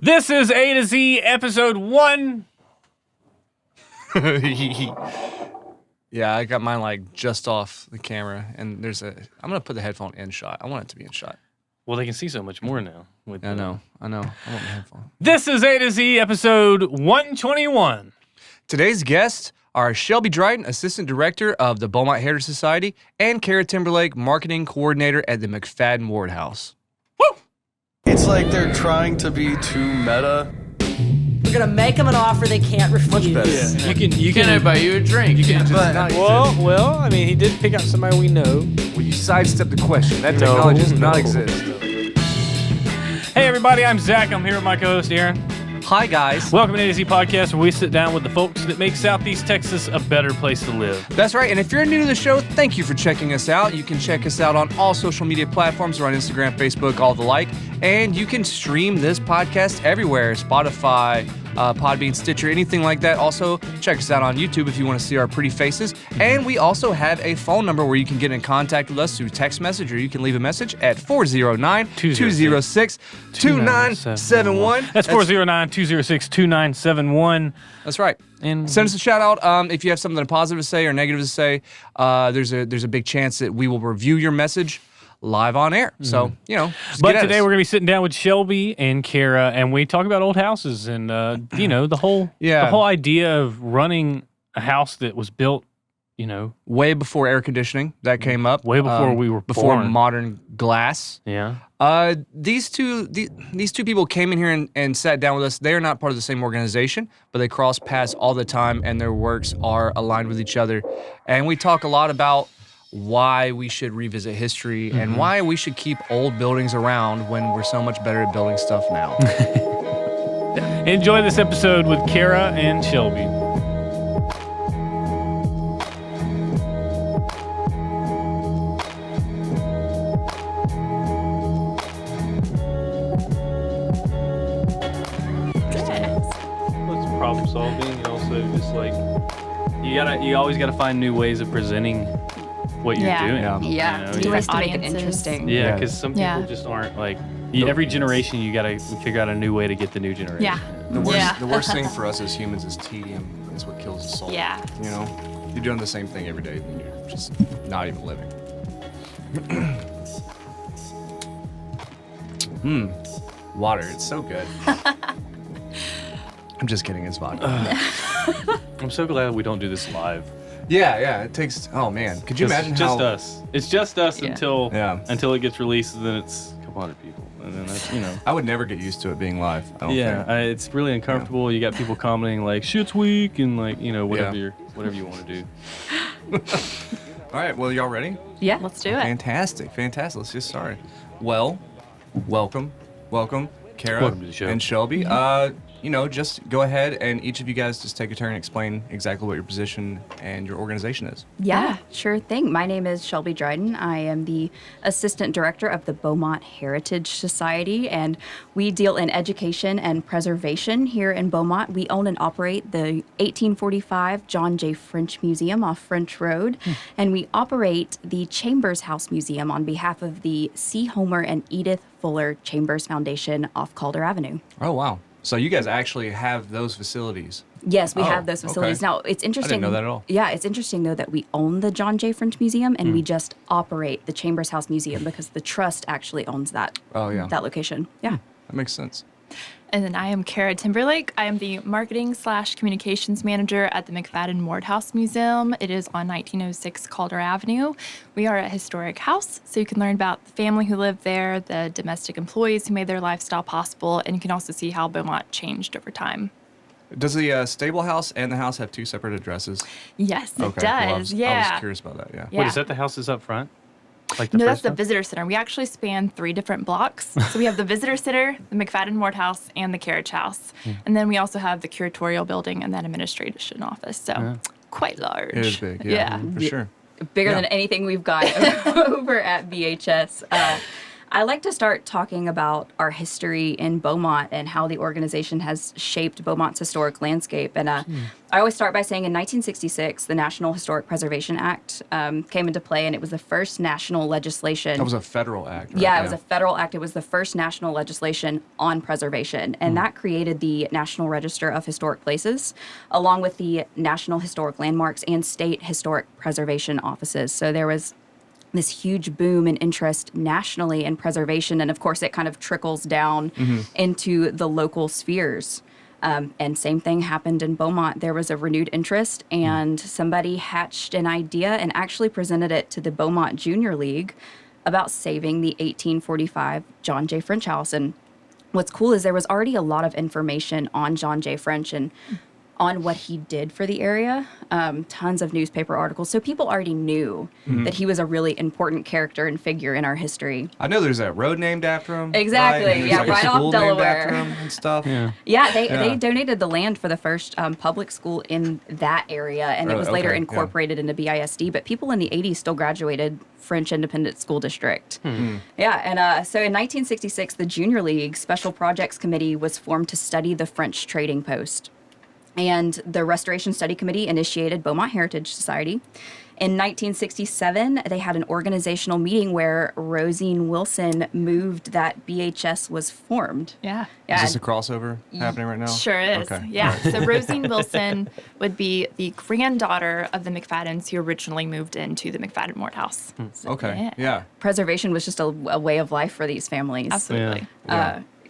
This is A to Z, episode 1. Yeah, I got mine like just off the camera, and I'm gonna put the headphone in shot. I want it to be in shot. Well, they can see so much more now. I know. I want my headphone. This is A to Z, episode 121. Today's guests are Shelby Dryden, Assistant Director of the Beaumont Heritage Society, and Kara Timberlake, Marketing Coordinator at the McFaddin-Ward House. Woo! It's like they're trying to be too meta. We're gonna make them an offer they can't refuse. Much better. Yeah. You can buy you a drink. You can well, I mean, he did pick out somebody we know. Well, you sidestepped the question. That technology does not exist. Hey, everybody, I'm Zach. I'm here with my co-host, Aaron. Hi, guys. Welcome to A to Z Podcast, where we sit down with the folks that make Southeast Texas a better place to live. That's right. And if you're new to the show, thank you for checking us out. You can check us out on all social media platforms. We're on Instagram, Facebook, all the like. And you can stream this podcast everywhere. Spotify, Podbean, Stitcher, anything like that. Also, check us out on YouTube if you want to see our pretty faces. And we also have a phone number where you can get in contact with us through text message, or you can leave a message at 409-206-2971. That's 409-206-2971. That's right. And send us a shout out if you have something positive to say or negative to say. There's a big chance that we will review your message live on air. So, but today we're going to be sitting down with Shelby and Kara, and we talk about old houses and, the whole idea of running a house that was built, way before air conditioning that came up. Way before we were before born. modern glass. Yeah. These two people came in here and sat down with us. They are not part of the same organization, but they cross paths all the time, and their works are aligned with each other. And we talk a lot about why we should revisit history and why we should keep old buildings around when we're so much better at building stuff now. Enjoy this episode with Kara and Shelby. It's problem solving, and also just like you always gotta find new ways of presenting what you're doing. Yeah. Different to make it interesting. Yeah, because some people just aren't like. Every generation, you gotta figure out a new way to get the new generation. Yeah. The worst thing for us as humans is tedium. It's what kills the soul. Yeah. You're doing the same thing every day, and you're just not even living. Water. It's so good. I'm just kidding. It's vodka. I'm so glad we don't do this live. Yeah. It takes. Oh man, could you imagine just how? us. It's just us until it gets released, and then it's a couple hundred people, and then that's I would never get used to it being live. I don't think. It's really uncomfortable. You got people commenting like "shit's weak" and like whatever you want to do. All right. Well, y'all ready? Yeah, let's do it. Fantastic. Let's get started. Well, welcome, Kara Welcome to the show. and Shelby. Just go ahead and each of you guys just take a turn and explain exactly what your position and your organization is. Yeah, sure thing. My name is Shelby Dryden. I am the Assistant Director of the Beaumont Heritage Society, and we deal in education and preservation here in Beaumont. We own and operate the 1845 John J. French Museum off French Road, and we operate the Chambers House Museum on behalf of the C. Homer and Edith Fuller Chambers Foundation off Calder Avenue. Oh, wow. So you guys actually have those facilities? Yes, we have those facilities. Okay. Now, it's interesting. I didn't know that at all. Yeah, it's interesting, though, that we own the John J. French Museum, and we just operate the Chambers House Museum because the trust actually owns that, that location. Yeah. That makes sense. And then I am Kara Timberlake. I am the marketing/communications manager at the McFaddin-Ward House Museum. It is on 1906 Calder Avenue. We are a historic house, so you can learn about the family who lived there, the domestic employees who made their lifestyle possible, and you can also see how Beaumont changed over time. Does the stable house and the house have two separate addresses? Yes, it Okay, does. I was curious about that, yeah. Wait, is that the houses up front? Like the No, first that's the one? visitor center. We actually span 3 different blocks. So we have the visitor center, the McFaddin-Ward house, and the carriage house. And then we also have the curatorial building and that administration office. So quite large. It is big, yeah. For sure. Bigger than anything we've got over at VHS. I like to start talking about our history in Beaumont and how the organization has shaped Beaumont's historic landscape. And I always start by saying in 1966, the National Historic Preservation Act came into play, and it was the first national legislation. That was a federal act, right? Yeah, it was a federal act. It was the first national legislation on preservation, and that created the National Register of Historic Places, along with the National Historic Landmarks and State Historic Preservation Offices. So there was this huge boom in interest nationally in preservation, and of course it kind of trickles down into the local spheres. And same thing happened in Beaumont. There was a renewed interest, and somebody hatched an idea and actually presented it to the Beaumont Junior League about saving the 1845 John J. French house. And what's cool is there was already a lot of information on John J. French and on what he did for the area, tons of newspaper articles. So people already knew that he was a really important character and figure in our history. I know there's that road named after him. Exactly, right? yeah, Like right a off school Delaware. named after him and stuff. Yeah, they donated the land for the first public school in that area, and it was later incorporated into BISD, but people in the 80s still graduated French Independent School District. Yeah, and so in 1966, the Junior League Special Projects Committee was formed to study the French trading post. And the Restoration Study Committee initiated Beaumont Heritage Society. In 1967, they had an organizational meeting where Rosine Wilson moved that BHS was formed. Yeah. Is this a crossover happening right now? Sure is. Okay. Yeah. So Rosine Wilson would be the granddaughter of the McFaddens who originally moved into the McFaddin-Ward house. So, Okay. Yeah. Preservation was just a way of life for these families. Absolutely.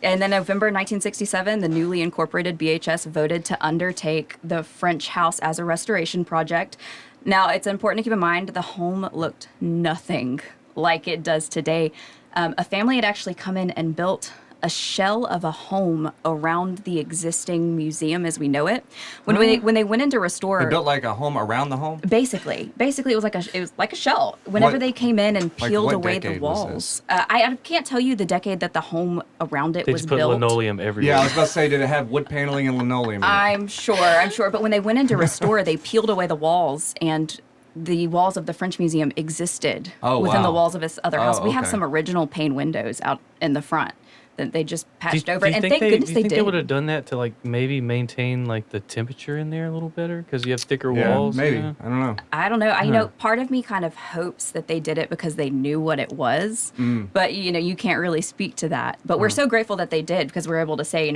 And then November 1967, the newly incorporated BHS voted to undertake the French house as a restoration project. Now, it's important to keep in mind the home looked nothing like it does today. A family had actually come in and built a shell of a home around the existing museum as we know it. When they went in to restore, They built like a home around the home? Basically, it was like a shell. Whenever they came in and peeled what away the decade was walls, I can't tell you the decade that the home around it They was just put built. linoleum everywhere. Yeah, I was about to say, did it have wood paneling and linoleum in it? I'm sure. But when they went in to restore, they peeled away the walls, and the walls of the French Museum existed within the walls of this other house. We have okay. some original pane windows out in the front that they just patched over. Do you And think thank goodness do you think they they did. would have done that to like maybe maintain like the temperature in there a little better because you have thicker Yeah, walls? maybe. Yeah. I don't know. I don't know. You know, part of me kind of hopes that they did it because they knew what it was. But, you can't really speak to that. But we're so grateful that they did because we're able to say,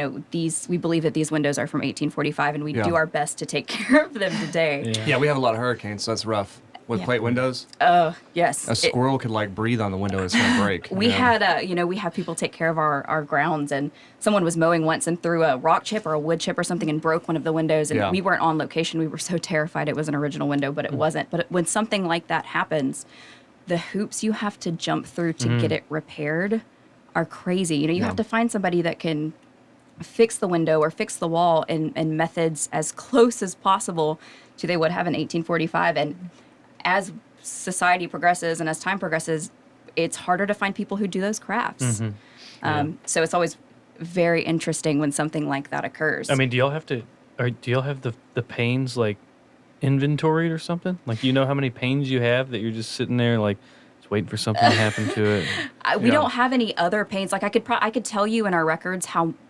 we believe that these windows are from 1845 and we do our best to take care of them today. Yeah, we have a lot of hurricanes, so that's rough. With plate windows, Yes. a squirrel could like breathe on the window, it's gonna break. We had, we have people take care of our grounds, and someone was mowing once and threw a rock chip or a wood chip or something and broke one of the windows, and we weren't on location. We were so terrified it was an original window, but it wasn't. But when something like that happens, the hoops you have to jump through to get it repaired are crazy. You have to find somebody that can fix the window or fix the wall in methods as close as possible to they would have in 1845. And as society progresses and as time progresses, it's harder to find people who do those crafts. So it's always very interesting when something like that occurs. I mean, do y'all have the panes like inventoried or something? Like, how many panes you have that you're just sitting there like just waiting for something to happen to it? We don't have any other panes. Like I could tell you in our records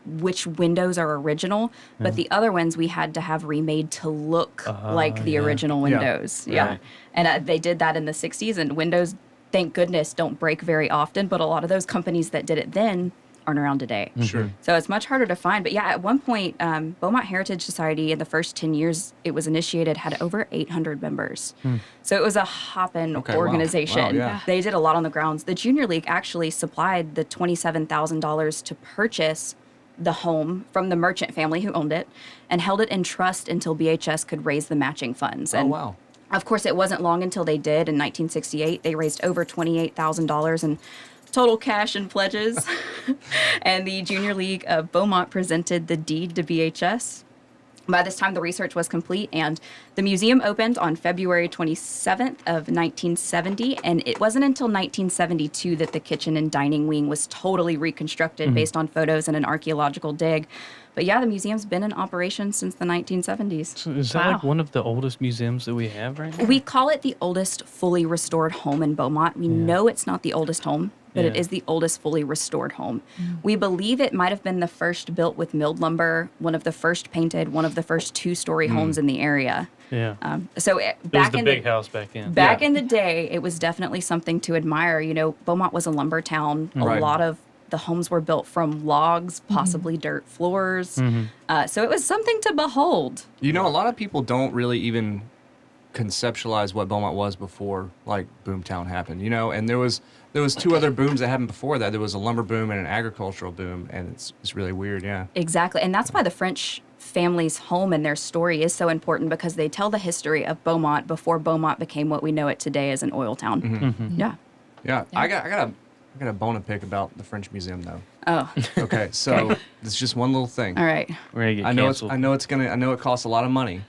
which windows are original, but the other ones we had to have remade to look like the original windows. Right. And they did that in the 60s, and windows, thank goodness, don't break very often, but a lot of those companies that did it then aren't around today. Sure. So it's much harder to find. But yeah, at one point, Beaumont Heritage Society in the first 10 years it was initiated had over 800 members. So it was a hopping organization. Wow, yeah. They did a lot on the grounds. The Junior League actually supplied the $27,000 to purchase the home from the merchant family who owned it and held it in trust until BHS could raise the matching funds. And wow. Of course, it wasn't long until they did. In 1968, they raised over $28,000 in total cash and pledges. And the Junior League of Beaumont presented the deed to BHS. By this time, the research was complete, and the museum opened on February 27th of 1970, and it wasn't until 1972 that the kitchen and dining wing was totally reconstructed based on photos and an archaeological dig. But yeah, the museum's been in operation since the 1970s. So is that like one of the oldest museums that we have right now? We call it the oldest fully restored home in Beaumont. We know it's not the oldest home but it is the oldest fully restored home. We believe it might have been the first built with milled lumber, one of the first painted, one of the first 2-story homes in the area. Yeah. It was the big house back then. Back in the day, it was definitely something to admire. You know, Beaumont was a lumber town. A lot of the homes were built from logs, possibly dirt floors. So it was something to behold. You know, a lot of people don't really even conceptualize what Beaumont was before, like, Boomtown happened, you know? And there was 2 other booms that happened before that. There was a lumber boom and an agricultural boom, and it's really weird, yeah. Exactly. And that's why the French family's home and their story is so important, because they tell the history of Beaumont before Beaumont became what we know it today as an oil town. Yeah. I got a bone to pick about the French Museum, though. Oh. Okay, so it's just one little thing. All right. We're gonna get I know canceled. I know it costs a lot of money,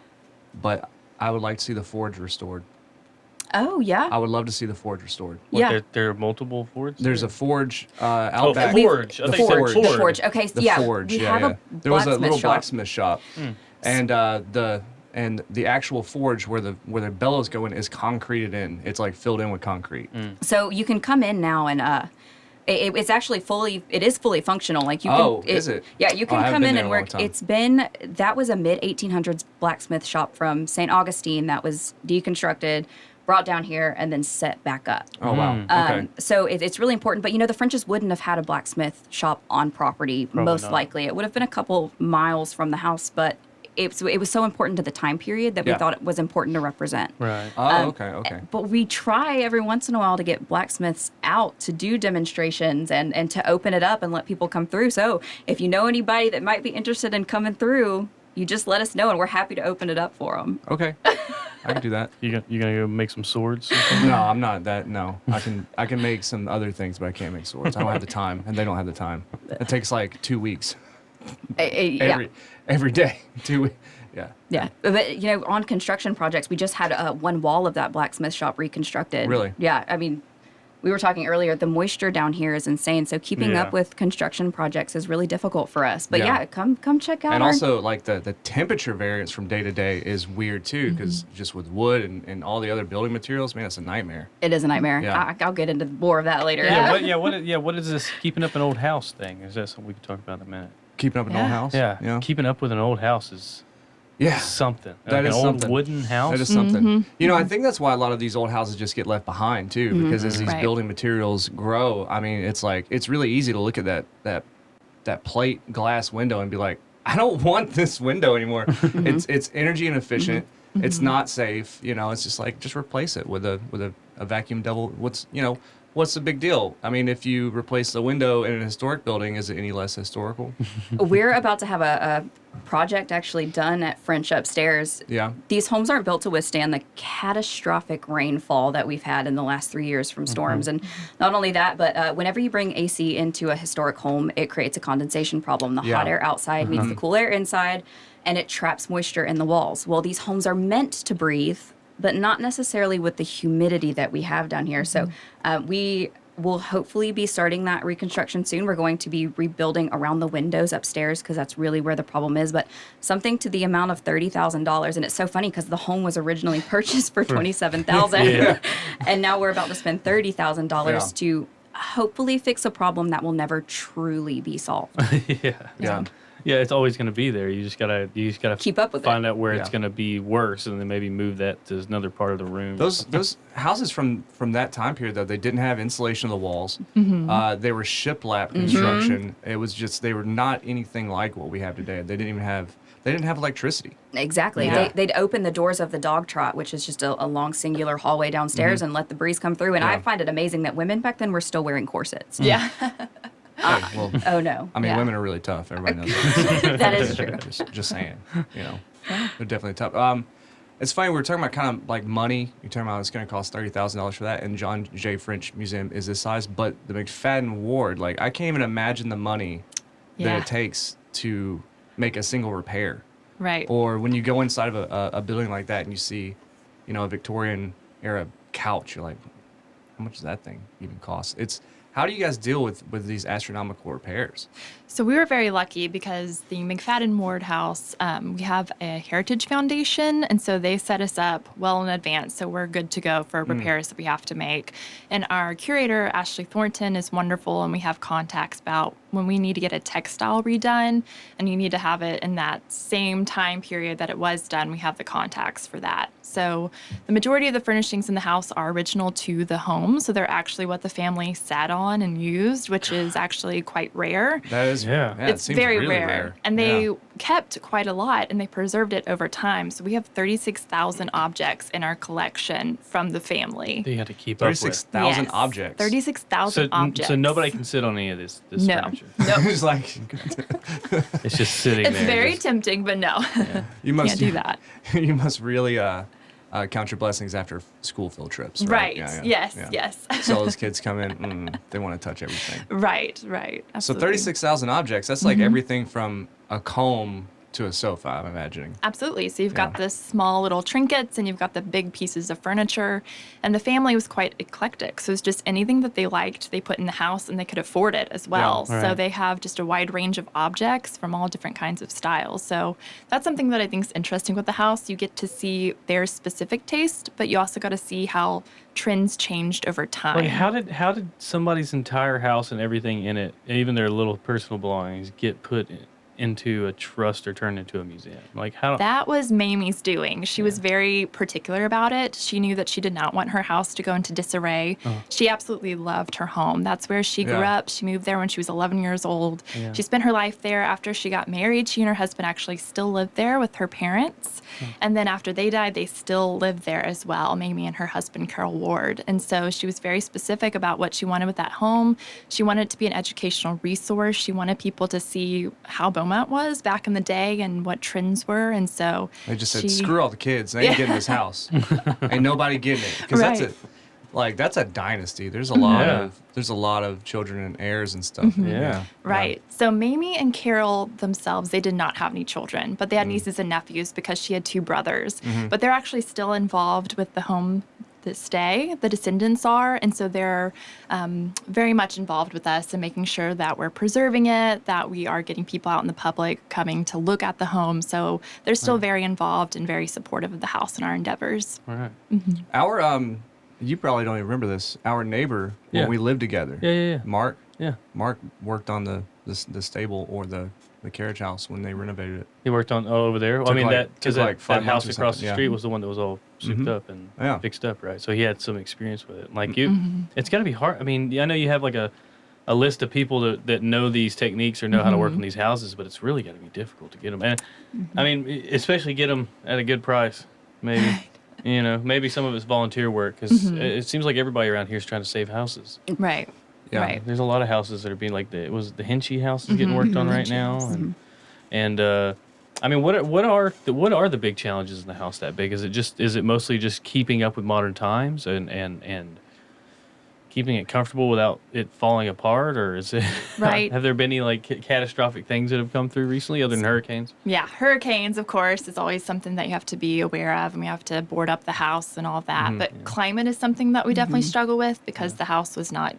but I would like to see the forge restored. Oh, yeah. I would love to see the forge restored. There are multiple forges? There's a forge out back. Forge. I The thought you said forge. The forge. Okay, The yeah. forge. We Yeah, have yeah. a There was a little shop. blacksmith shop, and the actual forge where the bellows go in is concreted in. It's like filled in with concrete. So you can come in now and it's actually fully functional. Like you can. Oh, is it? Yeah, you Oh, I can haven't come been in there and in a long work. time. That was a mid 1800s blacksmith shop from St. Augustine that was deconstructed, brought down here, and then set back up. Oh wow. Okay. So it's really important. But, you know, the Frenches wouldn't have had a blacksmith shop on property, most not. likely. It would have been a couple miles from the house, but it was so important to the time period that we Yeah. thought it was important to represent. Right. Oh, okay. But we try every once in a while to get blacksmiths out to do demonstrations and to open it up and let people come through. So if you know anybody that might be interested in coming through, you just let us know, and we're happy to open it up for them. Okay. I can do that. You gonna go make some swords? No, I'm not that. No, I can make some other things, but I can't make swords. I don't have the time, and they don't have the time. It takes like 2 weeks every day. 2 weeks. Yeah. Yeah. But, you know, on construction projects, we just had one wall of that blacksmith shop reconstructed. Really? Yeah. I mean, we were talking earlier, the moisture down here is insane. So keeping up with construction projects is really difficult for us. But Yeah. come check out And our... also, like, the temperature variance from day to day is weird, too, because just with wood and all the other building materials, man, it's a nightmare. It is a nightmare. Yeah. I'll get into more of that later. What is this keeping up an old house thing? Is that something we can talk about in a minute? Keeping up an old house? Yeah. Keeping up with an old house is something. That like is an old something. wooden house. That is something. You know, I think that's why a lot of these old houses just get left behind too, because as these Right. building materials grow, I mean, it's really easy to look at that plate glass window and be like, I don't want this window anymore. It's energy inefficient. It's not safe. You know, it's just like, just replace it with a vacuum double. What's the big deal? I mean, if you replace the window in an historic building, is it any less historical? We're about to have a project actually done at French upstairs. Yeah. These homes aren't built to withstand the catastrophic rainfall that we've had in the last 3 years from storms. And not only that, but whenever you bring AC into a historic home, it creates a condensation problem. The hot air outside meets the cool air inside, and it traps moisture in the walls. Well, these homes are meant to breathe, but not necessarily with the humidity that we have down here. So we will hopefully be starting that reconstruction soon. We're going to be rebuilding around the windows upstairs because that's really where the problem is. But something to the amount of $30,000, and it's so funny because the home was originally purchased for $27,000, and now we're about to spend $30,000 to hopefully fix a problem that will never truly be solved. Yeah, it's always going to be there. You just gotta Keep up with find it. out where it's going to be worse, and then maybe move that to another part of the room. Those houses from that time period, though, they didn't have insulation of the walls. They were shiplap construction. It was just, they were not anything like what we have today. They didn't have electricity. Exactly. Yeah. They'd open the doors of the dog trot, which is just a long singular hallway downstairs, and let the breeze come through. And I find it amazing that women back then were still wearing corsets. Yeah. Hey, well, Oh, no. I mean, Yeah. women are really tough. Everybody knows that. That is true. Just saying, you know, they're definitely tough. It's funny, we were talking about kind of like money. You're talking about it's going to cost $30,000 for that, and John J. French Museum is this size, but the McFaddin-Ward, like, I can't even imagine the money that it takes to make a single repair. Right. Or when you go inside of a building like that and you see, you know, a Victorian era couch, you're like, how much does that thing even cost? How do you guys deal with these astronomical repairs? So we were very lucky because the McFaddin-Ward house, we have a heritage foundation, and so they set us up well in advance, so we're good to go for repairs that we have to make. And our curator, Ashley Thornton, is wonderful, and we have contacts about when we need to get a textile redone, and you need to have it in that same time period that it was done, we have the contacts for that. So the majority of the furnishings in the house are original to the home, so they're actually what the family sat on and used, which is actually quite rare. That is, It's it seems very really rare. And they kept quite a lot, and they preserved it over time. So we have 36,000 objects in our collection from the family. That you have to keep up with. 36,000 Yes, objects. 36,000 objects. So nobody can sit on any of this No. furniture. It's like It's just sitting It's there. very just- tempting, but no. you must Can't do that. You must really count your blessings after school field trips. Right. Right. Yes. So all those kids come in, they want to touch everything. Right. So Absolutely. 36,000 objects. That's like everything from a comb to a sofa, I'm imagining. Absolutely. So you've got the small little trinkets and you've got the big pieces of furniture. And the family was quite eclectic. So it's just anything that they liked, they put in the house and they could afford it as well. Yeah. So Right. they have just a wide range of objects from all different kinds of styles. So that's something that I think is interesting with the house. You get to see their specific taste, but you also got to see how trends changed over time. Wait, how did somebody's entire house and everything in it, even their little personal belongings, get put into a trust or turned into a museum? Like how? That was Mamie's doing. She was very particular about it. She knew that she did not want her house to go into disarray. She absolutely loved her home. That's where she grew up. She moved there when she was 11 years old. Yeah. She spent her life there. After she got married, she and her husband actually still lived there with her parents. And then after they died, they still lived there as well, Mamie and her husband, Carol Ward. And so she was very specific about what she wanted with that home. She wanted it to be an educational resource. She wanted people to see how Beaumont was back in the day and what trends were. And so They just said, screw all the kids. They ain't getting this house. Ain't nobody getting it. Because that's a dynasty. There's a lot of children and heirs and stuff. Yeah. Right. So Mamie and Carol themselves, they did not have any children, but they had nieces and nephews because she had two brothers. But they're actually still involved with the home this day. The descendants are, and so they're very much involved with us and making sure that we're preserving it, that we are getting people out in the public coming to look at the home. So they're still very involved and very supportive of the house and our endeavors. All right. Our, you probably don't even remember this, our neighbor, when we lived together. Yeah. Mark. Yeah. Mark worked on the stable or the carriage house when they renovated it. He worked on over there. Took Because like that 5 months house or across the something, street was the one that was all souped up and fixed up, right? So he had some experience with it. Like it's got to be hard. I mean, I know you have like a list of people that know these techniques or know how to work on these houses, but it's really got to be difficult to get them. And I mean, especially get them at a good price, maybe. Right. You know, maybe some of it's volunteer work because it seems like everybody around here is trying to save houses. Right. Yeah. Right. There's a lot of houses that are being like the Hinchy house is getting worked on right now, and I mean, what are the big challenges in the house that big? Is it mostly just keeping up with modern times and keeping it comfortable without it falling apart, or is it Right. have there been any like catastrophic things that have come through recently other than hurricanes? Yeah, hurricanes, of course, is always something that you have to be aware of, and we have to board up the house and all of that. But climate is something that we definitely struggle with because the house was not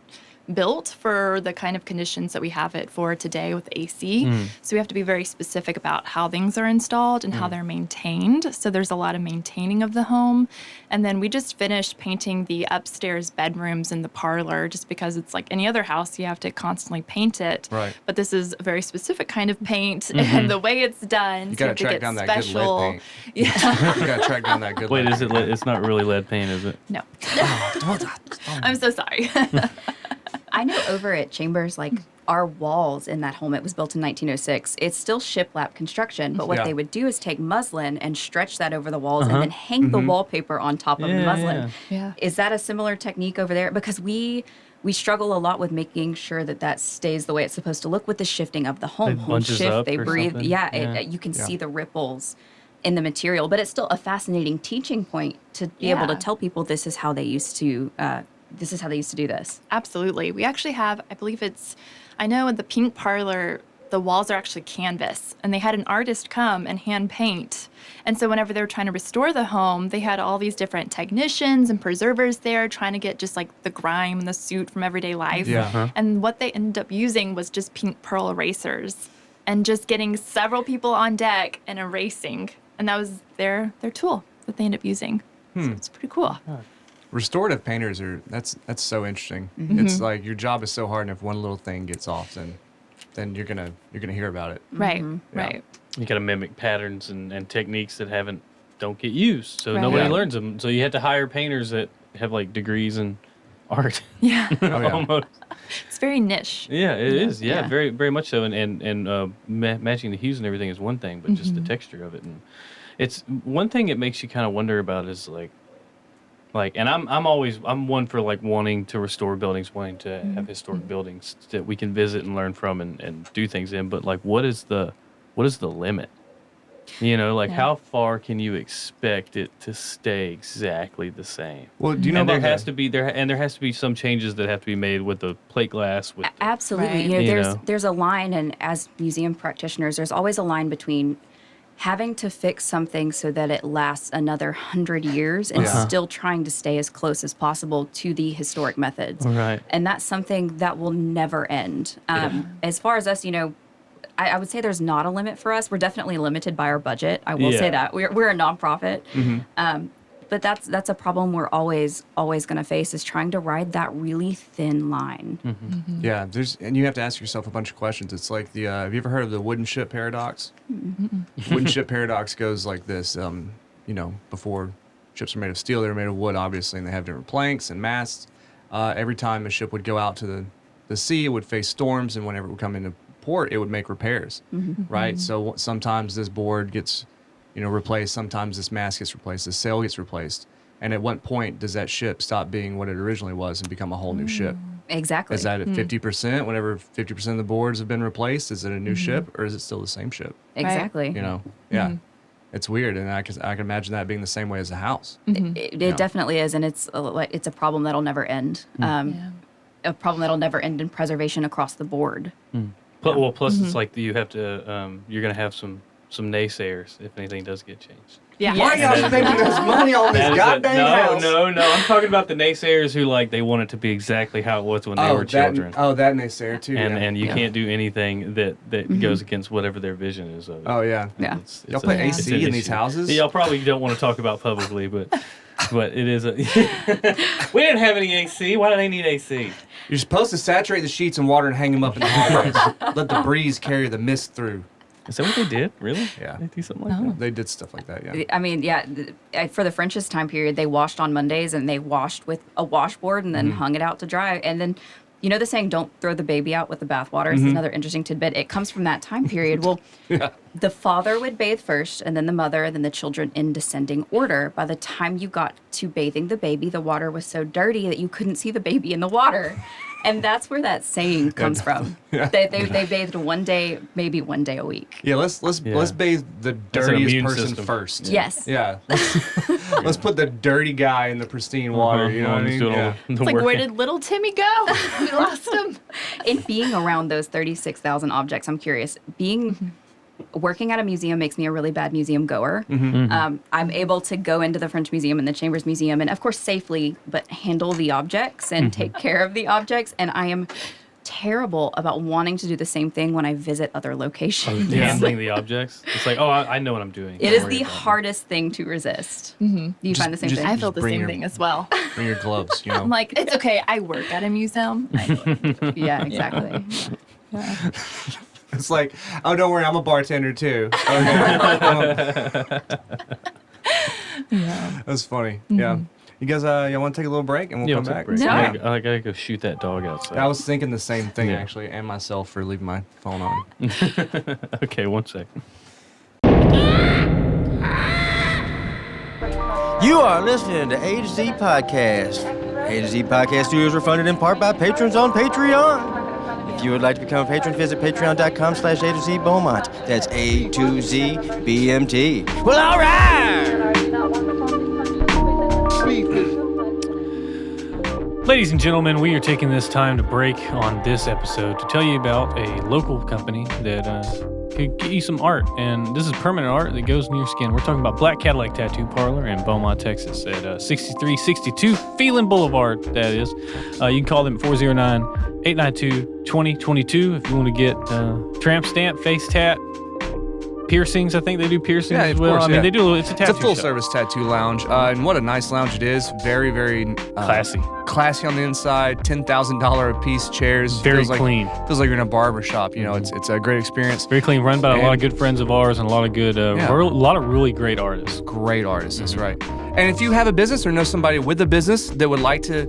built for the kind of conditions that we have it for today with AC. So we have to be very specific about how things are installed and how they're maintained. So there's a lot of maintaining of the home. And then we just finished painting the upstairs bedrooms and the parlor just because it's like any other house, you have to constantly paint it. Right. But this is a very specific kind of paint and the way it's done. You so got to have track get down that good special. lead paint. Yeah. You got to track down that good Wait, lead is it? It's not really lead paint, is it? No. I'm so sorry. I know over at Chambers, like our walls in that home, it was built in 1906. It's still shiplap construction, but what they would do is take muslin and stretch that over the walls and then hang the wallpaper on top of the muslin. Yeah. Is that a similar technique over there? Because we struggle a lot with making sure that stays the way it's supposed to look with the shifting of the home. It Homes bunches shift, up they or breathe. something? Yeah, you can see the ripples in the material, but it's still a fascinating teaching point to be able to tell people this is how they used to do this. Absolutely. We actually have, I know in the pink parlor, the walls are actually canvas, and they had an artist come and hand paint. And so whenever they were trying to restore the home, they had all these different technicians and preservers there trying to get just like the grime and the soot from everyday life. And what they ended up using was just pink pearl erasers and just getting several people on deck and erasing. And that was their tool that they ended up using. So it's pretty cool. Restorative painters that's so interesting. It's like your job is so hard, and if one little thing gets off, then you're gonna hear about it. Right, right. You got to mimic patterns and techniques that don't get used, so nobody learns them. So you have to hire painters that have like degrees in art. Yeah. Almost. It's very niche. Yeah, it is. Yeah, very very much so. And matching the hues and everything is one thing, but just the texture of it. And it's one thing it makes you kind of wonder about is like, and I'm one for like wanting to restore buildings, wanting to have historic buildings that we can visit and learn from and do things in. But like, what is the limit? You know, like how far can you expect it to stay exactly the same? Well, do you know there has to be some changes that have to be made with the plate glass. Absolutely, there's a line, and as museum practitioners, there's always a line between having to fix something so that it lasts another 100 years and still trying to stay as close as possible to the historic methods. Right. And that's something that will never end. As far as us, I would say there's not a limit for us. We're definitely limited by our budget. I will say that. We're a nonprofit. But that's a problem we're always going to face, is trying to ride that really thin line. Yeah, and you have to ask yourself a bunch of questions. It's like have you ever heard of the wooden ship paradox? Wooden ship paradox goes like this. Before ships were made of steel, they were made of wood, obviously, and they have different planks and masts. Every time a ship would go out to the sea, it would face storms, and whenever it would come into port, it would make repairs, right? So sometimes this board gets replaced. Sometimes this mast gets replaced. The sail gets replaced. And at what point does that ship stop being what it originally was and become a whole new ship? Exactly. Is that at 50%? Whenever 50% of the boards have been replaced, is it a new ship, or is it still the same ship? Exactly. It's weird, and I can imagine that being the same way as a house. It definitely is, and it's a problem that'll never end. A problem that'll never end in preservation across the board. Well, plus it's like you have to. You're going to have some naysayers if anything does get changed. Yeah. Why are y'all spending this money on this goddamn house? No. I'm talking about the naysayers who they want it to be exactly how it was when they were children. That naysayer too. And you can't do anything that goes against whatever their vision is of it. Oh yeah. Yeah. Y'all put AC in these houses? Y'all probably don't want to talk about publicly, but it is a. We didn't have any AC. Why do they need AC? You're supposed to saturate the sheets in water and hang them up in the hallways. Let the breeze carry the mist through. Is that what they did? Really? Yeah. They do something like that? They did stuff like that, yeah. I mean, for the French's time period, they washed on Mondays, and they washed with a washboard and then hung it out to dry. And then, the saying, don't throw the baby out with the bathwater is another interesting tidbit. It comes from that time period. Well, the father would bathe first, and then the mother, and then the children in descending order. By the time you got to bathing the baby, the water was so dirty that you couldn't see the baby in the water. And that's where that saying comes from. They bathed one day, maybe one day a week. Yeah, let's bathe the dirtiest person system first. Yes. Yeah. Let's put the dirty guy in the pristine water. You know what I mean? Yeah. It's like, where did little Timmy go? We lost him. In being around those 36,000 objects, I'm curious. Working at a museum makes me a really bad museum goer. I'm able to go into the French Museum and the Chambers Museum, and of course safely, but handle the objects and take care of the objects. And I am terrible about wanting to do the same thing when I visit other locations. Handling the objects. It's like, I know what I'm doing. It is the hardest thing to resist. Do you find the same thing? I felt the same thing as well. Bring your gloves, I'm like, it's okay. I work at a museum. Yeah, exactly. Yeah. It's like, oh, don't worry, I'm a bartender too. That's funny. Yeah. You guys, y'all want to take a little break and we'll come back? No. I gotta go shoot that dog outside. I was thinking the same thing actually, and myself for leaving my phone on. Okay, 1 second. You are listening to A to Z Podcast. A to Z Podcast Studios are funded in part by patrons on Patreon. If you would like to become a patron, visit patreon.com/A to Z Beaumont. That's A to Z BMT. Well, all right! Ladies and gentlemen, we are taking this time to break on this episode to tell you about a local company that could get you some art. And this is permanent art that goes in your skin. We're talking about Black Cadillac Tattoo Parlor in Beaumont, Texas at 6362 Phelan Boulevard, that is. You can call them at 409-892-2022 if you want to get tramp stamp, face tat, piercings. I think they do piercings as well. Course, I mean, they do. It's a tattoo It's a full shop. service tattoo lounge, and what a nice lounge it is. Very, very classy on the inside. $10,000 a piece chairs. Very clean. Feels like you're in a barber shop. You know, it's a great experience. Very clean. Run by a lot of good friends of ours and a lot of good, a lot of really great artists. Great artists. That's right. And if you have a business or know somebody with a business that would like to,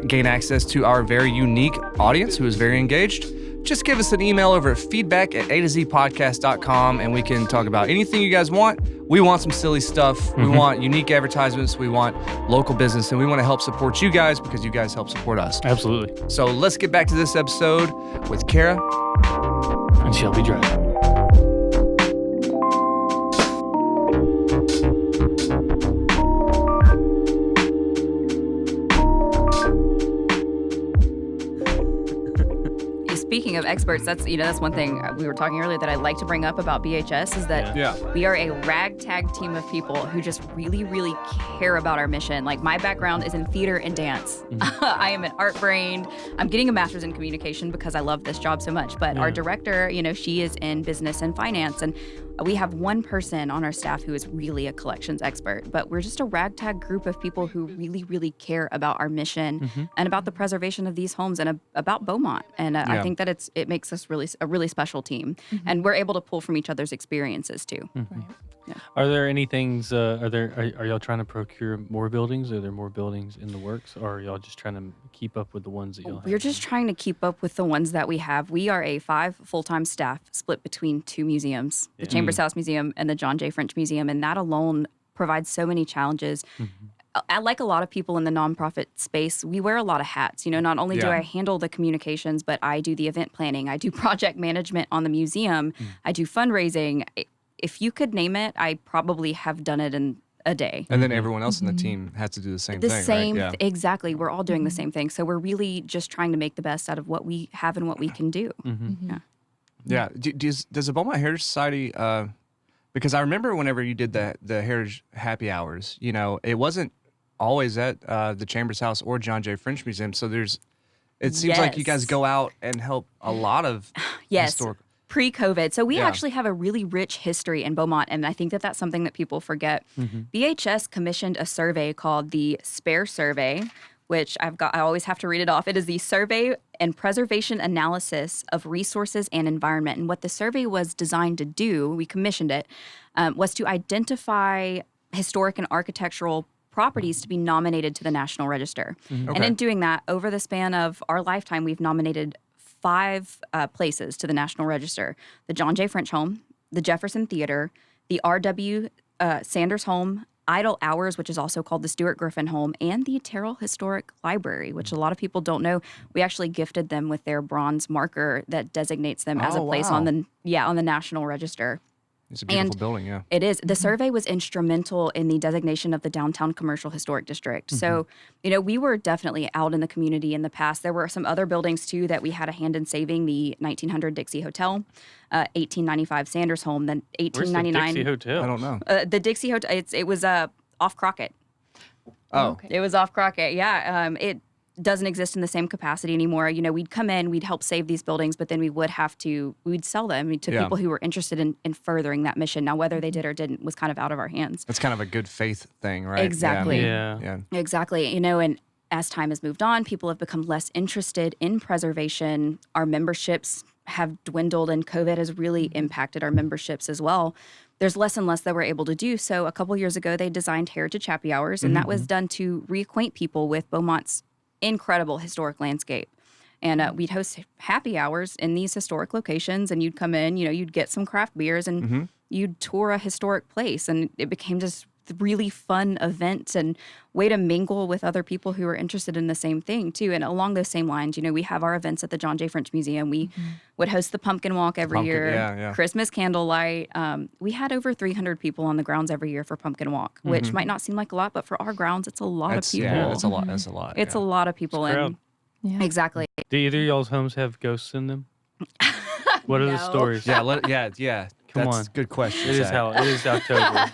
gain access to our very unique audience who is very engaged, just give us an email over at feedback@a2zpodcast.com and we can talk about anything you guys want. We want some silly stuff. We want unique advertisements. We want local business, and we want to help support you guys because you guys help support us. Absolutely. So let's get back to this episode with Kara and Shelby Dryden. Speaking of experts, that's one thing we were talking earlier that I like to bring up about BHS is that we are a ragtag team of people who just really, really care about our mission. Like, my background is in theater and dance. I am an art brain. I'm getting a master's in communication because I love this job so much. But our director, she is in business and finance, and we have one person on our staff who is really a collections expert, but we're just a ragtag group of people who really, really care about our mission and about the preservation of these homes and about Beaumont. And I think that it makes us a really special team, and we're able to pull from each other's experiences too. Right. Yeah. Are there any things? Are y'all trying to procure more buildings? Are there more buildings in the works, or are y'all just trying to keep up with the ones that y'all have? We're just trying to keep up with the ones that we have. We are a 5 full-time staff split between 2 museums, the Chambers House Museum and the John J. French Museum, and that alone provides so many challenges. Like a lot of people in the nonprofit space, we wear a lot of hats. Not only do I handle the communications, but I do the event planning. I do project management on the museum. I do fundraising. If you could name it, I probably have done it in a day. And then everyone else in the team has to do the same thing, right? Exactly. We're all doing the same thing. So we're really just trying to make the best out of what we have and what we can do. Yeah. Does the Beaumont Heritage Society, because I remember whenever you did the Heritage Happy Hours, it wasn't always at the Chambers House or John J. French Museum. So it seems like you guys go out and help a lot of historic. Pre-COVID. So we actually have a really rich history in Beaumont, and I think that that's something that people forget. BHS commissioned a survey called the SPARE Survey, which I always have to read it off. It is the Survey and Preservation Analysis of Resources and Environment. And what the survey was designed to do, we commissioned it, was to identify historic and architectural properties to be nominated to the National Register. And in doing that, over the span of our lifetime, we've nominated 5 places to the National Register: the John J. French Home, the Jefferson Theater, the R.W. Sanders Home, Idle Hours, which is also called the Stuart Griffin Home, and the Terrell Historic Library, which a lot of people don't know. We actually gifted them with their bronze marker that designates them as a place on the National Register. It's a beautiful building, yeah. It is. The survey was instrumental in the designation of the Downtown Commercial Historic District. So, we were definitely out in the community in the past. There were some other buildings, too, that we had a hand in saving. The 1900 Dixie Hotel, 1895 Sanders Home, then 1899. Where's the Dixie Hotel? I don't know. The Dixie Hotel, it was off Crockett. Oh. Okay. It was off Crockett, yeah. It doesn't exist in the same capacity anymore. We'd come in, we'd help save these buildings, but then we'd sell them to people who were interested in furthering that mission. Now, whether they did or didn't was kind of out of our hands. It's kind of a good faith thing, right? Exactly. Yeah. Exactly. And as time has moved on, people have become less interested in preservation. Our memberships have dwindled, and COVID has really impacted our memberships as well. There's less and less that we're able to do. So a couple years ago, they designed Heritage Happy Hours, and that was done to reacquaint people with Beaumont's incredible historic landscape. And we'd host happy hours in these historic locations, and you'd come in, you'd get some craft beers, and you'd tour a historic place. And it became just really fun event and way to mingle with other people who are interested in the same thing too. And along those same lines, we have our events at the John J. French Museum. We would host the Pumpkin Walk every year, Christmas Candlelight. We had over 300 people on the grounds every year for Pumpkin Walk, which might not seem like a lot, but for our grounds, it's a lot of people. Yeah, that's a lot. That's a lot. It's a lot of people. And exactly. Do either of y'all's homes have ghosts in them? What are the stories? Yeah. Come That's on. a good question. It is October.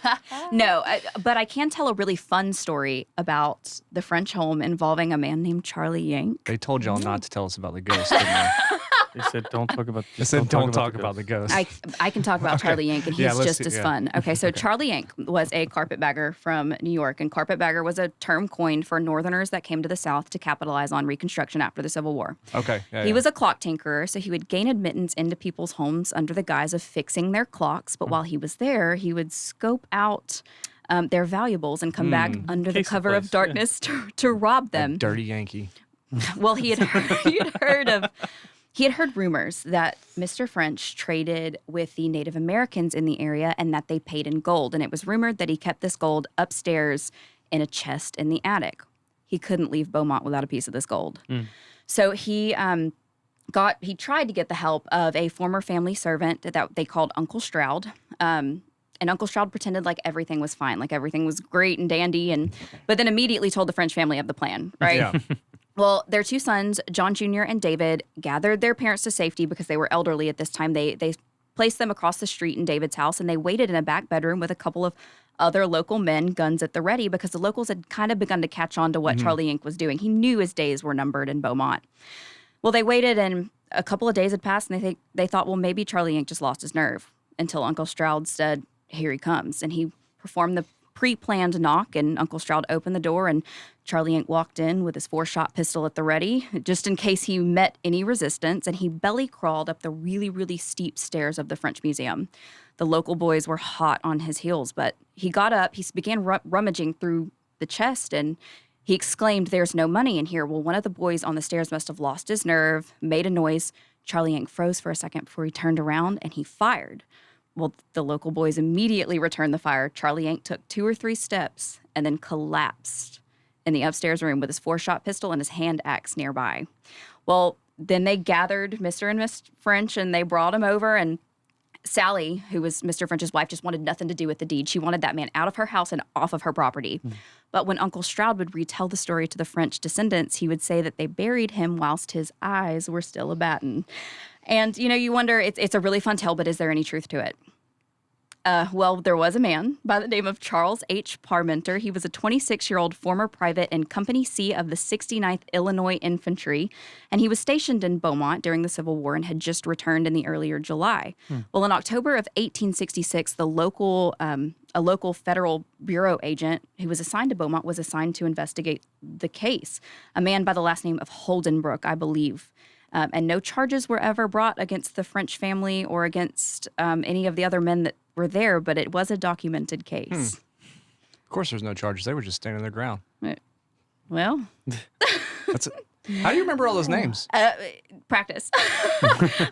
No, but I can tell a really fun story about the French home involving a man named Charlie Yank. They told y'all not to tell us about the ghost, didn't they? They said don't talk about. They said don't talk about the ghost. I can talk about Charlie Yank, and he's just as fun. Okay, so Charlie Yank was a carpetbagger from New York, and carpetbagger was a term coined for Northerners that came to the South to capitalize on Reconstruction after the Civil War. Okay. He was a clock tinkerer, so he would gain admittance into people's homes under the guise of fixing their clocks. But while he was there, he would scope out their valuables and come back under the cover of darkness to rob them. Dirty Yankee. Well, he had heard rumors that Mr. French traded with the Native Americans in the area and that they paid in gold. And it was rumored that he kept this gold upstairs in a chest in the attic. He couldn't leave Beaumont without a piece of this gold. So he tried to get the help of a former family servant that they called Uncle Stroud. And Uncle Stroud pretended like everything was fine, like everything was great and dandy, but then immediately told the French family of the plan, right? Yeah. Well, their two sons, John Jr. and David, gathered their parents to safety because they were elderly at this time. They placed them across the street in David's house, and they waited in a back bedroom with a couple of other local men, guns at the ready, because the locals had kind of begun to catch on to what Charlie Yank was doing. He knew his days were numbered in Beaumont. Well, they waited, and a couple of days had passed, and they thought, well, maybe Charlie Yank just lost his nerve, until Uncle Stroud said, "Here he comes," and he performed the pre-planned knock, and Uncle Stroud opened the door, and Charlie Yank walked in with his 4-shot pistol at the ready, just in case he met any resistance, and he belly crawled up the really, really steep stairs of the French Museum. The local boys were hot on his heels, but he got up, he began rummaging through the chest, and he exclaimed, "There's no money in here." Well, one of the boys on the stairs must have lost his nerve, made a noise. Charlie Yank froze for a second before he turned around, and he fired. Well, the local boys immediately returned the fire. Charlie Yank took 2 or 3 steps and then collapsed in the upstairs room with his 4-shot pistol and his hand axe nearby. Well, then they gathered Mr. and Miss French, and they brought him over, and Sally, who was Mr. French's wife, just wanted nothing to do with the deed. She wanted that man out of her house and off of her property. But when Uncle Stroud would retell the story to the French descendants, he would say that they buried him whilst his eyes were still a-battin'. And, you wonder, it's a really fun tale, but is there any truth to it? Well, there was a man by the name of Charles H. Parmenter. He was a 26-year-old former private in Company C of the 69th Illinois Infantry, and he was stationed in Beaumont during the Civil War and had just returned in the earlier July. Well, in October of 1866, a local federal bureau agent who was assigned to Beaumont was assigned to investigate the case, a man by the last name of Holdenbrook, I believe. And no charges were ever brought against the French family or against any of the other men that were there, but it was a documented case. Of course there's no charges. They were just standing their ground. Well. How do you remember all those names? Practice.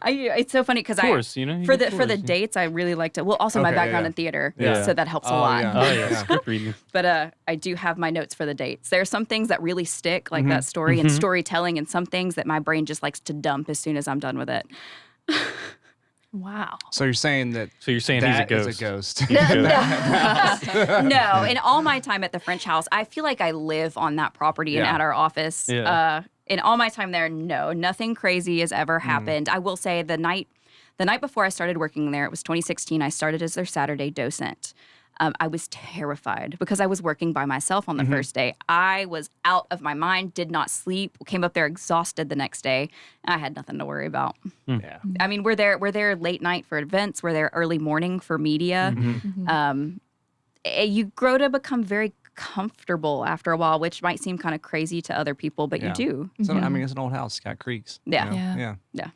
It's so funny because for the dates, I really like to. Well, also my background in theater, so that helps a lot. Script reading. But I do have my notes for the dates. There are some things that really stick, like that story and storytelling, and some things that my brain just likes to dump as soon as I'm done with it. Wow. So you're saying that? So you're saying he's a ghost? Is a ghost. No. In all my time at the French house, I feel like I live on that property and at our office. Yeah. In all my time there, no, nothing crazy has ever happened. I will say the night before I started working there, it was 2016. I started as their Saturday docent. I was terrified because I was working by myself on the first day. I was out of my mind, did not sleep, came up there exhausted the next day. I had nothing to worry about. Yeah. I mean, we're there late night for events. We're there early morning for media. You grow to become very comfortable after a while, which might seem kind of crazy to other people, but you do. So, I mean, it's an old house. It's got creeks. Yeah. Yeah.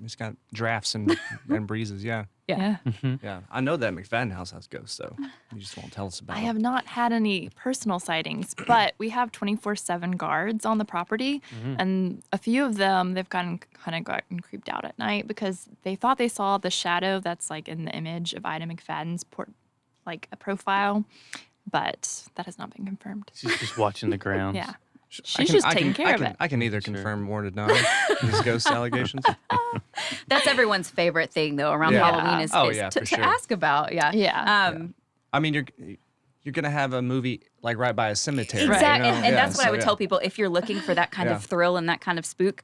It's got drafts and breezes. Yeah. Yeah. Yeah. I know that McFaddin house has ghosts, though. You just won't tell us about I it. have not had any personal sightings, but we have 24/7 guards on the property, and a few of them, they've gotten creeped out at night because they thought they saw the shadow that's like in the image of Ida McFadden's like a profile. but that has not been confirmed. She's just watching the grounds. Yeah. She's just taking care of it. I can neither confirm or deny these ghost allegations. That's everyone's favorite thing, though, around Yeah. Halloween is, Oh, is yeah, to, for to sure. ask about. Yeah. Yeah. I mean, you're gonna have a movie like right by a cemetery. Exactly. You know? And that's what I would yeah. tell people. If you're looking for that kind Yeah. of thrill and that kind of spook,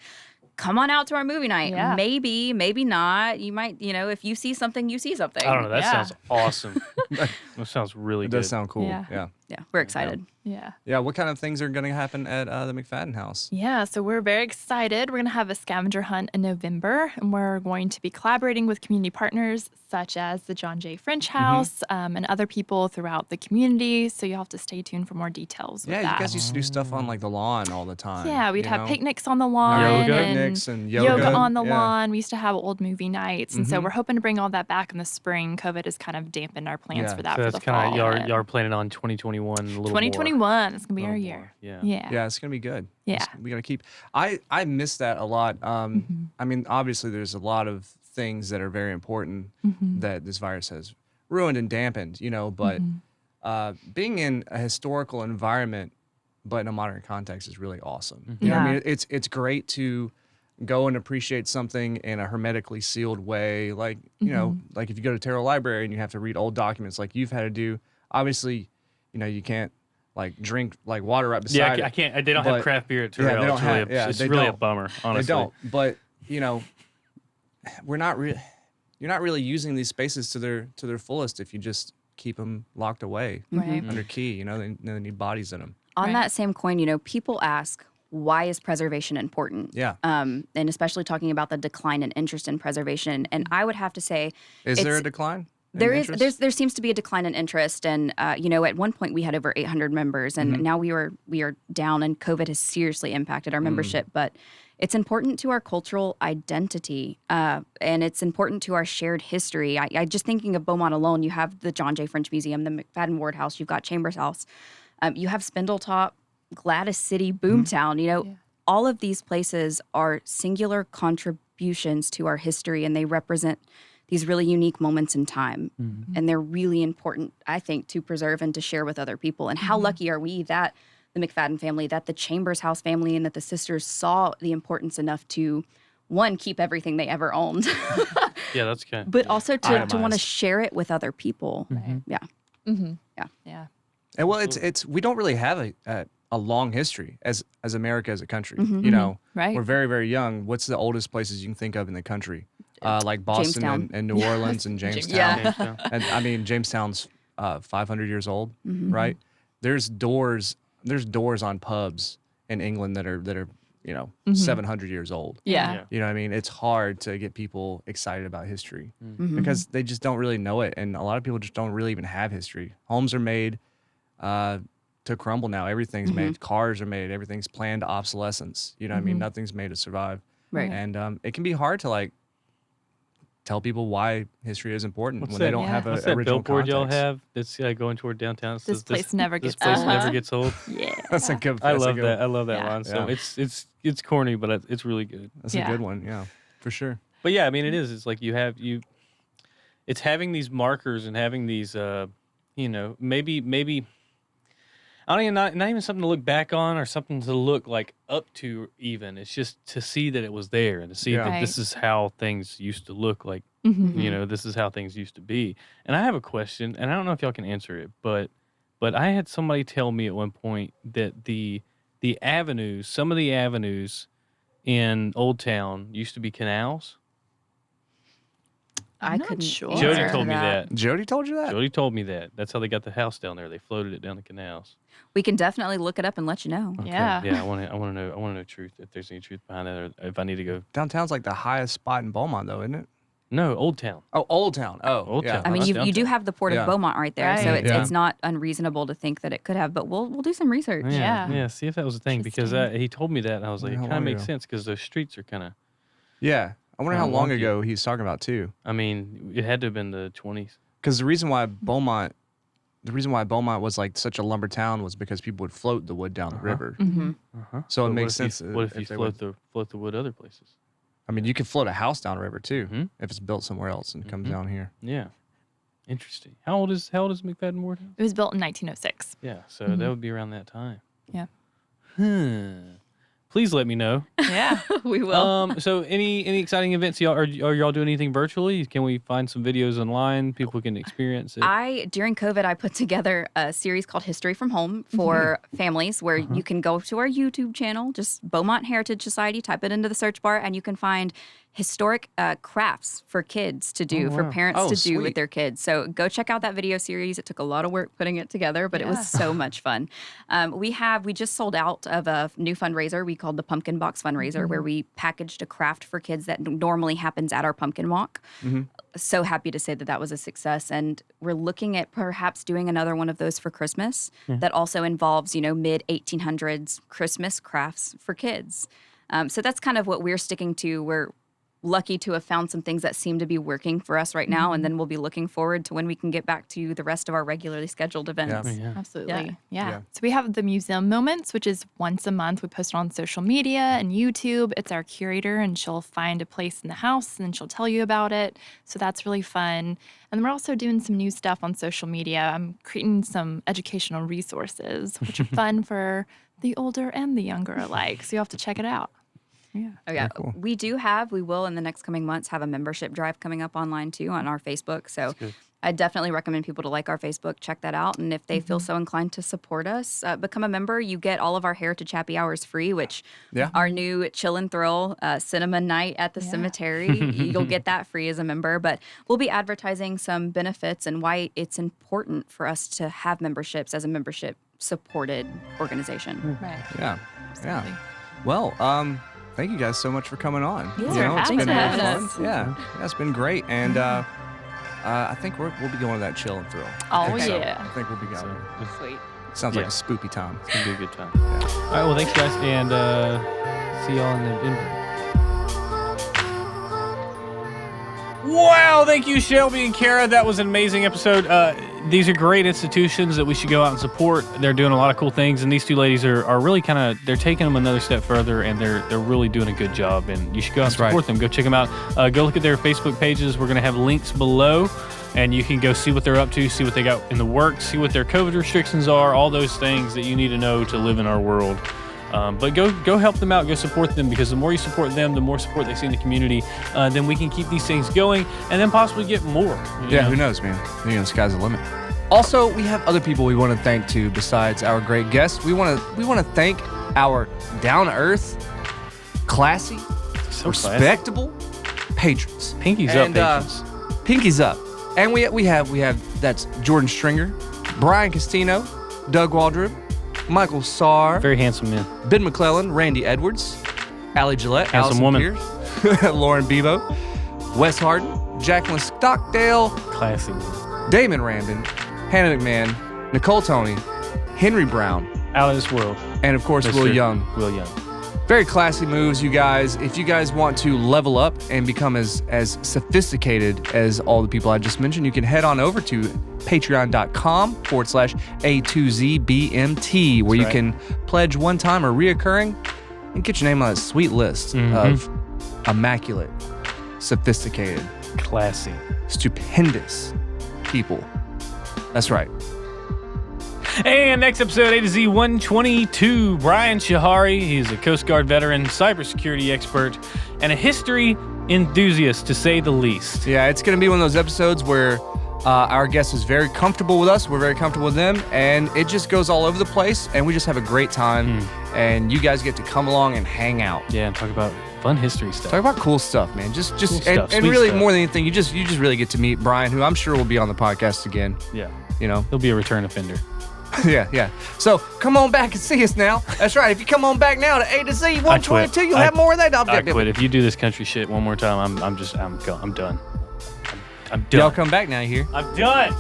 come on out to our movie night. Yeah. Maybe, maybe not. You might, if you see something, you see something. I don't know. That Yeah. sounds awesome. That sounds really It good. does sound cool. Yeah. Yeah. Yeah, we're excited. Yeah. Yeah. What kind of things are gonna happen at the McFadden house? Yeah, so we're very excited. We're going to have a scavenger hunt in November, and we're going to be collaborating with community partners such as the John J. French House and other people throughout the community. So you'll have to stay tuned for more details. Yeah, with you that. guys used to do stuff on like the lawn all the time. Yeah, we'd you have know? picnics on the lawn, Yoga. and Picnics and yoga. on the Yeah. lawn. We used to have old movie nights, and so we're hoping to bring all that back in the spring. COVID has kind of dampened our plans Yeah. for that So for that's the fall. kind of y'all are planning on 2021 a little more. 2021 is gonna be A our little year. more, yeah. Yeah. Yeah, it's gonna be good. Yeah. We gotta keep. I miss that a lot. I mean, obviously, there's a lot of things that are very important that this virus has ruined and dampened. But being in a historical environment, but in a modern context, is really awesome. You know what I Yeah. mean? It's great to go and appreciate something in a hermetically sealed way. Like like if you go to Terrell Library and you have to read old documents, like you've had to do. Obviously, you can't like drink like water right beside Yeah, it. I can't. They don't But- have craft beer at Yeah, Terrell. they don't It's really, have- yeah, it's they really a don't. bummer, honestly. They don't. But we're not really. You're not really using these spaces to their fullest if you just keep them locked away Right. under key. They need bodies in them. On Right. that same coin, people ask, why is preservation important? Yeah. And especially talking about the decline in interest in preservation. And I would have to say, Is there a it's- decline? in There is. interest? There seems to be a decline in interest, and at one point we had over 800 members, and now we are down, and COVID has seriously impacted our membership. But it's important to our cultural identity, and it's important to our shared history. I just thinking of Beaumont alone, you have the John J. French Museum, the McFaddin-Ward House, you've got Chambers House, you have Spindletop, Gladys City, Boomtown. All of these places are singular contributions to our history, and they represent these really unique moments in time. And they're really important, I think, to preserve and to share with other people. And how lucky are we that the McFadden family, that the Chambers House family, and that the sisters saw the importance enough to, one, keep everything they ever owned, Yeah, that's kind. but also to want to Itemized. share it with other people. Yeah. Yeah. And well, it's we don't really have a long history as America as a country. Right. We're very, very young. What's the oldest places you can think of in the country? Like Boston Jamestown. and New Orleans and Jamestown. Yeah. And I mean, Jamestown's 500 years old, right? There's doors on pubs in England that are 700 years old. Yeah. Yeah. You know what I mean? It's hard to get people excited about history because they just don't really know it. And a lot of people just don't really even have history. Homes are made to crumble now. Everything's made. Cars are made. Everything's planned obsolescence. You know what I mean? Nothing's made to survive. Right. And it can be hard to tell people why history is important What's when that? they don't Yeah. have What's a that original billboard y'all context. have that's going toward downtown? It This says, place never this gets place old. never gets old. Yeah. That's a good. I that's a love good that. one. I love that Yeah. line. So Yeah. it's corny, but it's really good. That's Yeah. a good one. Yeah, for sure. But yeah, I mean, it is. It's like it's having these markers and having these, maybe. I don't even not even something to look back on or something to look like up to even. It's just to see that it was there and to see Yeah. that this Right. is how things used to look like. This is how things used to be. And I have a question, and I don't know if y'all can answer it, but I had somebody tell me at one point that the avenues, some of the avenues in Old Town used to be canals. I not couldn't. sure. answer Jody told me that. Jody told you that? Jody told me that. That's how they got the house down there. They floated it down the canals. We can definitely look it up and let you know. Yeah. Yeah, I want to know truth, if there's any truth behind that, or if I need to go. Downtown's like the highest spot in Beaumont, though, isn't it? No, Old Town. Oh, Old Town. Oh, Old yeah. Town. I mean, that's you do downtown. have the Port Yeah. of Beaumont right there, so Right. it's Yeah. it's not unreasonable to think that it could have. But we'll do some research. Yeah. Yeah, see if that was a thing, because he told me that, and I was like, Yeah, it how kind of long makes ago? sense, because those streets are kind of, Yeah. I wonder how Kinda long wonky. ago he's talking about too. I mean, it had to have been the 20s. Because the reason why Beaumont was like such a lumber town was because people would float the wood down the river. So it But makes what if sense. What if if you they float would- the wood other places? I mean, you could float a house down the river too Mhm. if it's built somewhere else and comes down here. Yeah. Interesting. How old is McFaddin-Ward House? It was built in 1906. Yeah, so that would be around that time. Yeah. Please let me know. Yeah. We will. So any exciting events? Are y'all doing anything virtually? Can we find some videos online? People can experience it. During COVID, I put together a series called History from Home for families where you can go to our YouTube channel, just Beaumont Heritage Society, type it into the search bar, and you can find historic crafts for kids to do, for parents to do with their kids. So go check out that video series. It took a lot of work putting it together, but it was so much fun. We just sold out of a new fundraiser we called the Pumpkin Box Fundraiser, where we packaged a craft for kids that normally happens at our pumpkin walk. So happy to say that was a success. And we're looking at perhaps doing another one of those for Christmas that also involves, mid-1800s Christmas crafts for kids. So that's kind of what we're sticking to. We're lucky to have found some things that seem to be working for us right now, and then we'll be looking forward to when we can get back to the rest of our regularly scheduled events. Absolutely. Yeah. So we have the Museum Moments, which is once a month. We post it on social media and YouTube. It's our curator, and she'll find a place in the house, and then she'll tell you about it. So that's really fun. And we're also doing some new stuff on social media. I'm creating some educational resources, which are fun for the older and the younger alike. So you have to check it out. Yeah. Oh, yeah. Cool. We will in the next coming months have a membership drive coming up online too on our Facebook. So I definitely recommend people to like our Facebook, check that out. And if they feel so inclined to support us, become a member. You get all of our Heritage Happy Hours free, which our new Chill and Thrill cinema night at the cemetery, you'll get that free as a member. But we'll be advertising some benefits and why it's important for us to have memberships as a membership supported organization. Right. Yeah. Absolutely. Yeah. Well, thank you guys so much for coming on. Yeah, it's been having fun. us. Yeah, it's been great. And I think we'll be going to that Chill and Thrill. Oh, I yeah. think we'll be going. Sweet. Sounds like a spoopy time. It's going to be a good time. All right, well, thanks, guys, and see y'all in Denver. Wow, thank you, Shelby and Kara. That was an amazing episode. These are great institutions that we should go out and support. They're doing a lot of cool things, and these two ladies are really they're taking them another step further, and they're really doing a good job, and you should go out and support them. Go check them out. Go look at their Facebook pages. We're going to have links below, and you can go see what they're up to, see what they got in the works, see what their COVID restrictions are, all those things that you need to know to live in our world. But go help them out, go support them, because the more you support them, the more support they see in the community, then we can keep these things going and then possibly get more. Yeah, who knows, man? The sky's the limit. Also, we have other people we want to thank too besides our great guests. We want to thank our down-to-earth, classy, respectable patrons. Pinkies up, patrons. Pinkies up. And we have that's Jordan Stringer, Brian Castino, Doug Waldrop, Michael Sarr, very handsome man, Ben McClellan, Randy Edwards, Allie Gillette, handsome woman, Pierce, Lauren Bevo, Wes Harden, Jacqueline Stockdale, classy, Damon Rambin, Hannah McMahon, Nicole Tony, Henry Brown, out of this world, and of course Will Young. Very classy moves, you guys. If you guys want to level up and become as sophisticated as all the people I just mentioned, you can head on over to patreon.com/A2ZBMT, where you can pledge one time or reoccurring and get your name on a sweet list of immaculate, sophisticated, classy, stupendous people. That's right. And next episode, A to Z 122, Brian Shahari. He's a Coast Guard veteran, cybersecurity expert, and a history enthusiast, to say the least. Yeah, it's going to be one of those episodes where our guest is very comfortable with us, we're very comfortable with them, and it just goes all over the place, and we just have a great time, and you guys get to come along and hang out. Yeah, and talk about fun history stuff. Talk about cool stuff, man. Just cool and stuff, really stuff. More than anything, you just really get to meet Brian, who I'm sure will be on the podcast again. Yeah. He'll be a return offender. Yeah. So come on back and see us now. That's right. If you come on back now to A to Z 122, you'll have more of that. I quit. If you do this country shit one more time, I'm done. I'm done. Y'all come back now, you hear? I'm done.